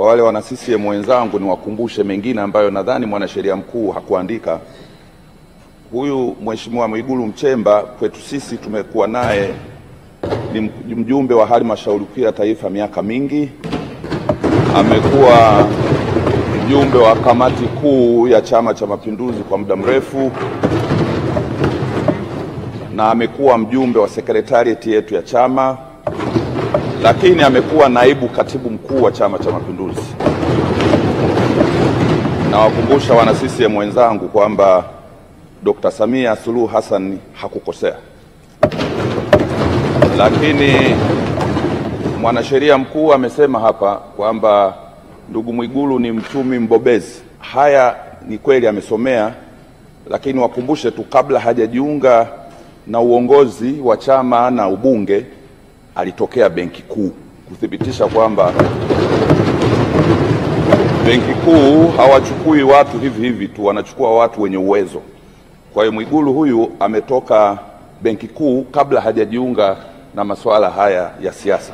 Kwa wale wana CCM wenzangu, niwakumbushe mengine ambayo nadhani mwanasheria mkuu hakuandika. Huyu Mheshimiwa Mwigulu Nchemba kwetu sisi tumekuwa naye ni mjumbe wa halmashauri kuu ya taifa miaka mingi. Amekuwa mjumbe wa kamati kuu ya Chama cha Mapinduzi kwa muda mrefu, na amekuwa mjumbe wa sekretarieti yetu ya chama, lakini amekuwa naibu katibu mkuu wa Chama cha Mapinduzi. Nawakumbusha wana CCM wenzangu kwamba Dr. Samia Suluhu Hassan hakukosea. Lakini mwanasheria mkuu amesema hapa kwamba ndugu Mwigulu ni mchumi mbobezi. Haya ni kweli, amesomea, lakini wakumbushe tu, kabla hajajiunga na uongozi wa chama na ubunge alitokea Benki Kuu, kuthibitisha kwamba Benki Kuu hawachukui watu hivi hivi tu, wanachukua watu wenye uwezo. Kwa hiyo Mwigulu huyu ametoka Benki Kuu kabla hajajiunga na masuala haya ya siasa.